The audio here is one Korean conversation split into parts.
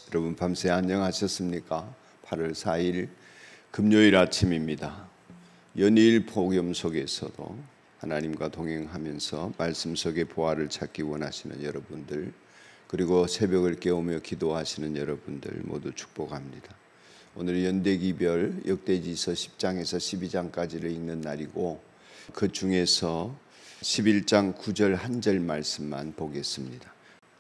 여러분 밤새 안녕하셨습니까? 8월 4일 금요일 아침입니다. 연일 폭염 속에서도 하나님과 동행하면서 말씀 속의 보화를 찾기 원하시는 여러분들, 그리고 새벽을 깨우며 기도하시는 여러분들 모두 축복합니다. 오늘 연대기별 역대지서 10장에서 12장까지를 읽는 날이고, 그 중에서 11장 9절 한 절 말씀만 보겠습니다.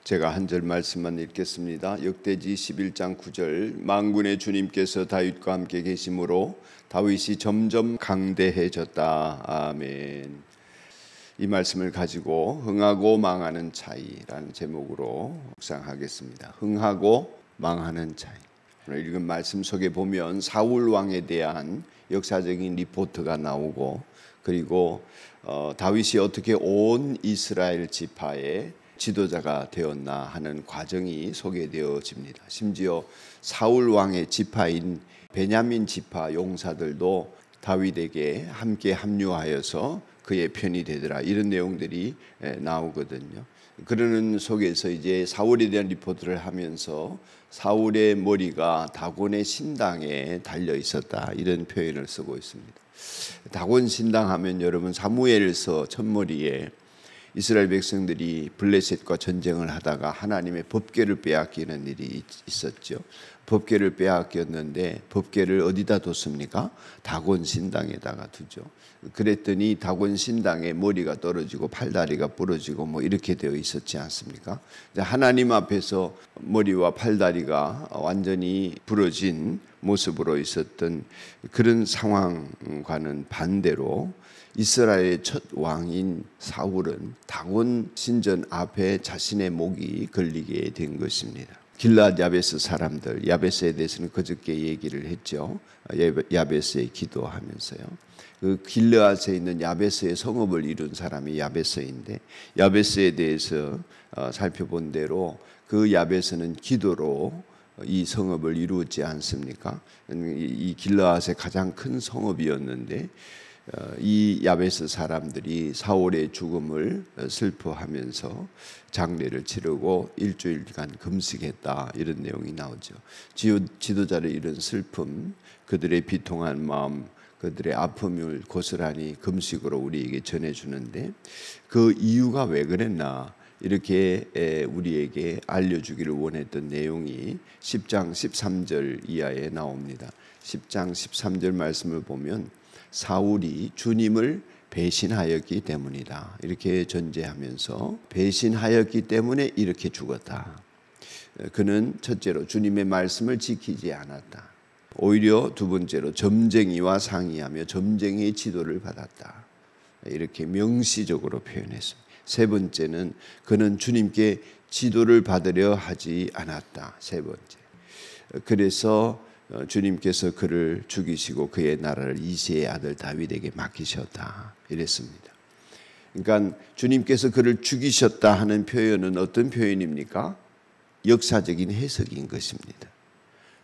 제가 한 절 말씀만 읽겠습니다. 역대지 11장 9절. 만군의 주님께서 다윗과 함께 계심으로 다윗이 점점 강대해졌다. 아멘. 이 말씀을 가지고 흥하고 망하는 차이라는 제목으로 묵상하겠습니다. 흥하고 망하는 차이. 오늘 읽은 말씀 속에 보면 사울 왕에 대한 역사적인 리포트가 나오고, 그리고 다윗이 어떻게 온 이스라엘 지파의 지도자가 되었나 하는 과정이 소개되어집니다. 심지어 사울 왕의 지파인 베냐민 지파 용사들도 다윗에게 함께 합류하여서 그의 편이 되더라, 이런 내용들이 나오거든요. 그러는 속에서 이제 사울에 대한 리포트를 하면서 사울의 머리가 다곤의 신당에 달려 있었다, 이런 표현을 쓰고 있습니다. 다곤 신당 하면 여러분 사무엘서 첫머리에 이스라엘 백성들이 블레셋과 전쟁을 하다가 하나님의 법궤를 빼앗기는 일이 있었죠. 법궤를 빼앗겼는데 법궤를 어디다 뒀습니까? 다곤 신당에다가 두죠. 그랬더니 다곤 신당에 머리가 떨어지고 팔다리가 부러지고 뭐 이렇게 되어 있었지 않습니까? 하나님 앞에서 머리와 팔다리가 완전히 부러진 모습으로 있었던 그런 상황과는 반대로 이스라엘의 첫 왕인 사울은 다곤 신전 앞에 자신의 목이 걸리게 된 것입니다. 길앗 야베스 사람들, 야베스에 대해서는 그저께 얘기를 했죠. 야베스에 기도하면서요. 그 길앗에 있는 야베스의 성읍을 이룬 사람이 야베스인데, 야베스에 대해서 살펴본 대로 그 야베스는 기도로 이 성읍을 이루었지 않습니까? 이 길앗의 가장 큰 성읍이었는데, 이 야베스 사람들이 사울의 죽음을 슬퍼하면서 장례를 치르고 일주일간 금식했다, 이런 내용이 나오죠. 지도자를 잃은 슬픔, 그들의 비통한 마음, 그들의 아픔을 고스란히 금식으로 우리에게 전해주는데, 그 이유가 왜 그랬나 이렇게 우리에게 알려주기를 원했던 내용이 10장 13절 이하에 나옵니다. 10장 13절 말씀을 보면 사울이 주님을 배신하였기 때문이다, 이렇게 전제하면서 배신하였기 때문에 이렇게 죽었다. 그는 첫째로 주님의 말씀을 지키지 않았다. 오히려 두 번째로 점쟁이와 상의하며 점쟁이의 지도를 받았다, 이렇게 명시적으로 표현했습니다. 세 번째는 그는 주님께 지도를 받으려 하지 않았다. 세 번째. 그래서 주님께서 그를 죽이시고 그의 나라를 이새의 아들 다윗에게 맡기셨다, 이랬습니다. 그러니까 주님께서 그를 죽이셨다 하는 표현은 어떤 표현입니까? 역사적인 해석인 것입니다.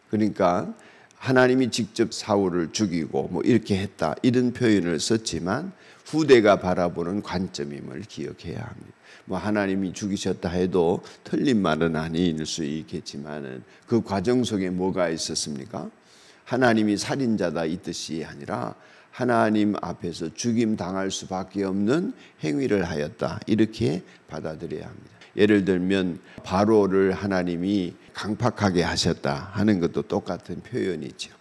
그러니까 하나님이 직접 사울을 죽이고 뭐 이렇게 했다, 이런 표현을 썼지만 후대가 바라보는 관점임을 기억해야 합니다. 뭐 하나님이 죽이셨다 해도 틀린 말은 아닐 수 있겠지만은 그 과정 속에 뭐가 있었습니까? 하나님이 살인자다 이 뜻이 아니라 하나님 앞에서 죽임 당할 수밖에 없는 행위를 하였다, 이렇게 받아들여야 합니다. 예를 들면 바로를 하나님이 강팍하게 하셨다 하는 것도 똑같은 표현이죠.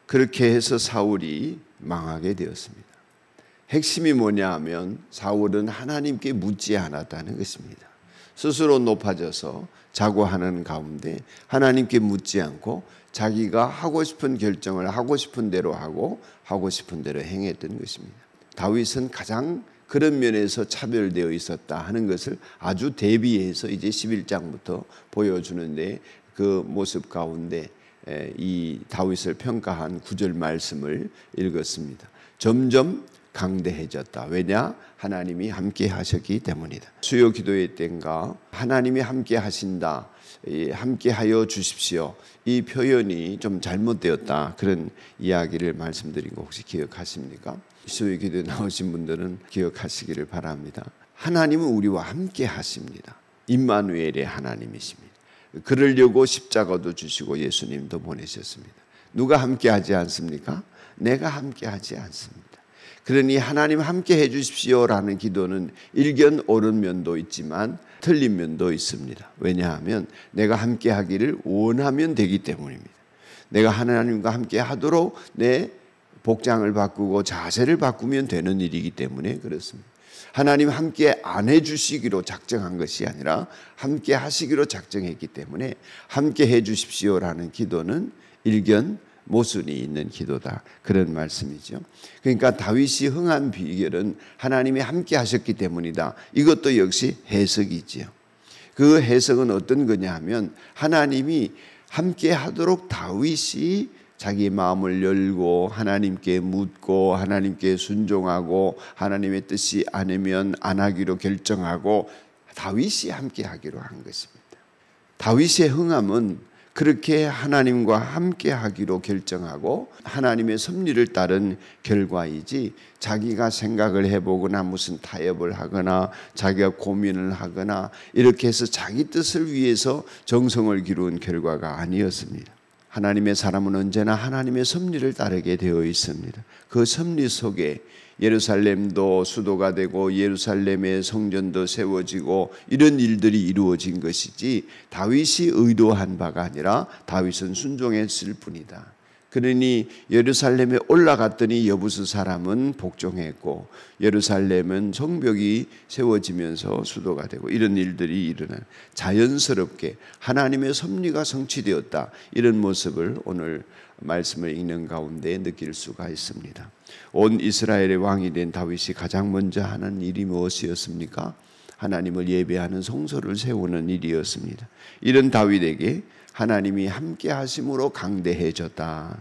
그렇게 해서 사울이 망하게 되었습니다. 핵심이 뭐냐 하면 사울은 하나님께 묻지 않았다는 것입니다. 스스로 높아져서 자고하는 가운데 하나님께 묻지 않고 자기가 하고 싶은 결정을 하고 싶은 대로 하고 하고 싶은 대로 행했던 것입니다. 다윗은 가장 그런 면에서 차별되어 있었다 하는 것을 아주 대비해서 이제 11장부터 보여주는데, 그 모습 가운데 이 다윗을 평가한 9절 말씀을 읽었습니다. 점점 강대해졌다. 왜냐? 하나님이 함께 하셨기 때문이다. 수요 기도회 때인가 하나님이 함께 하신다, 함께 하여 주십시오, 이 표현이 좀 잘못되었다, 그런 이야기를 말씀드린 거 혹시 기억하십니까? 수요 기도에 나오신 분들은 기억하시기를 바랍니다. 하나님은 우리와 함께 하십니다. 임마누엘의 하나님이십니다. 그러려고 십자가도 주시고 예수님도 보내셨습니다. 누가 함께 하지 않습니까? 내가 함께 하지 않습니다. 그러니 하나님 함께 해 주십시오라는 기도는 일견 옳은 면도 있지만 틀린 면도 있습니다. 왜냐하면 내가 함께 하기를 원하면 되기 때문입니다. 내가 하나님과 함께 하도록 내 복장을 바꾸고 자세를 바꾸면 되는 일이기 때문에 그렇습니다. 하나님 함께 안 해주시기로 작정한 것이 아니라 함께 하시기로 작정했기 때문에 함께 해주십시오라는 기도는 일견 모순이 있는 기도다, 그런 말씀이죠. 그러니까 다윗이 흥한 비결은 하나님이 함께 하셨기 때문이다. 이것도 역시 해석이지요. 그 해석은 어떤 거냐 하면 하나님이 함께 하도록 다윗이 자기 마음을 열고 하나님께 묻고 하나님께 순종하고 하나님의 뜻이 아니면 안 하기로 결정하고 다윗이 함께 하기로 한 것입니다. 다윗의 흥함은 그렇게 하나님과 함께 하기로 결정하고 하나님의 섭리를 따른 결과이지 자기가 생각을 해보거나 무슨 타협을 하거나 자기가 고민을 하거나 이렇게 해서 자기 뜻을 위해서 정성을 기울인 결과가 아니었습니다. 하나님의 사람은 언제나 하나님의 섭리를 따르게 되어 있습니다. 그 섭리 속에 예루살렘도 수도가 되고 예루살렘의 성전도 세워지고 이런 일들이 이루어진 것이지 다윗이 의도한 바가 아니라 다윗은 순종했을 뿐이다. 그러니 예루살렘에 올라갔더니 여부스 사람은 복종했고 예루살렘은 성벽이 세워지면서 수도가 되고 이런 일들이 일어나는 자연스럽게 하나님의 섭리가 성취되었다, 이런 모습을 오늘 말씀을 읽는 가운데 느낄 수가 있습니다. 온 이스라엘의 왕이 된 다윗이 가장 먼저 하는 일이 무엇이었습니까? 하나님을 예배하는 성소를 세우는 일이었습니다. 이런 다윗에게 하나님이 함께 하심으로 강대해졌다.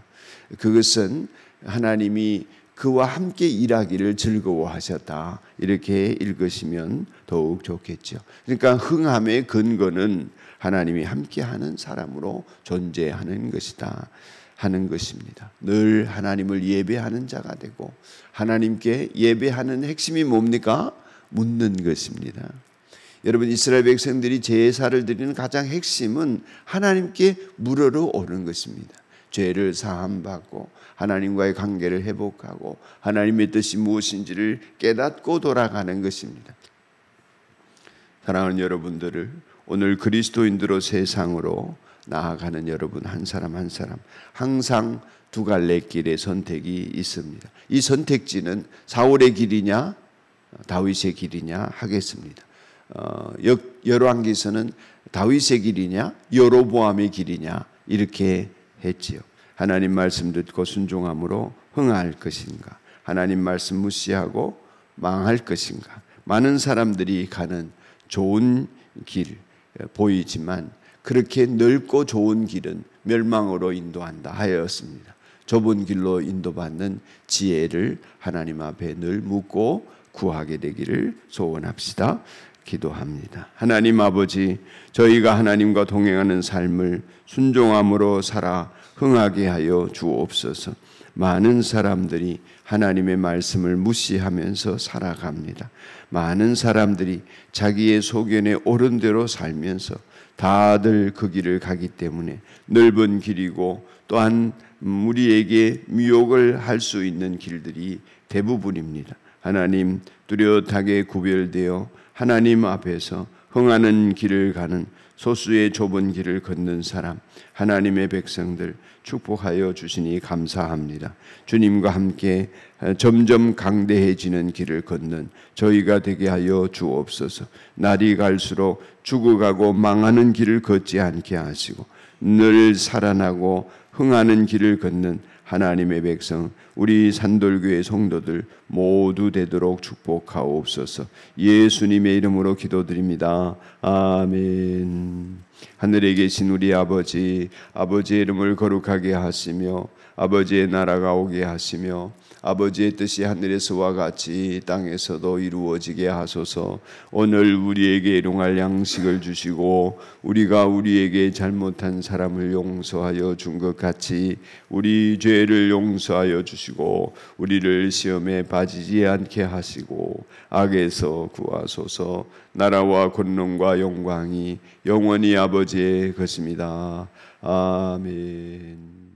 그것은 하나님이 그와 함께 일하기를 즐거워하셨다, 이렇게 읽으시면 더욱 좋겠죠. 그러니까 흥함의 근거는 하나님이 함께하는 사람으로 존재하는 것이다 하는 것입니다. 늘 하나님을 예배하는 자가 되고 하나님께 예배하는 핵심이 뭡니까? 묻는 것입니다. 여러분, 이스라엘 백성들이 제사를 드리는 가장 핵심은 하나님께 물으러 오는 것입니다. 죄를 사함받고 하나님과의 관계를 회복하고 하나님의 뜻이 무엇인지를 깨닫고 돌아가는 것입니다. 사랑하는 여러분들을 오늘 그리스도인으로 세상으로 나아가는 여러분 한 사람 한 사람 항상 두 갈래 길의 선택이 있습니다. 이 선택지는 사울의 길이냐 다윗의 길이냐 하겠습니다. 열왕기서는 다윗의 길이냐 여로보암의 길이냐 이렇게 했지요. 하나님 말씀 듣고 순종함으로 흥할 것인가, 하나님 말씀 무시하고 망할 것인가. 많은 사람들이 가는 좋은 길 보이지만 그렇게 넓고 좋은 길은 멸망으로 인도한다 하였습니다. 좁은 길로 인도받는 지혜를 하나님 앞에 늘 묻고 구하게 되기를 소원합시다. 기도합니다. 하나님 아버지, 저희가 하나님과 동행하는 삶을 순종함으로 살아 흥하게 하여 주옵소서. 많은 사람들이 하나님의 말씀을 무시하면서 살아갑니다. 많은 사람들이 자기의 소견에 옳은 대로 살면서 다들 그 길을 가기 때문에 넓은 길이고 또한 우리에게 미혹을 할 수 있는 길들이 대부분입니다. 하나님, 뚜렷하게 구별되어 하나님 앞에서 흥하는 길을 가는 소수의 좁은 길을 걷는 사람, 하나님의 백성들 축복하여 주시니 감사합니다. 주님과 함께 점점 강대해지는 길을 걷는 저희가 되게 하여 주옵소서. 날이 갈수록 죽어가고 망하는 길을 걷지 않게 하시고 늘 살아나고 흥하는 길을 걷는 하나님의 백성, 우리 산돌교회 성도들 모두 되도록 축복하옵소서. 예수님의 이름으로 기도드립니다. 아멘. 하늘에 계신 우리 아버지, 아버지의 이름을 거룩하게 하시며 아버지의 나라가 오게 하시며 아버지의 뜻이 하늘에서와 같이 땅에서도 이루어지게 하소서. 오늘 우리에게 일용할 양식을 주시고 우리가 우리에게 잘못한 사람을 용서하여 준 것 같이 우리 죄를 용서하여 주시고 우리를 시험에 빠지지 않게 하시고 악에서 구하소서. 나라와 권능과 영광이 영원히 아버지 아버지의 것입니다. 아멘.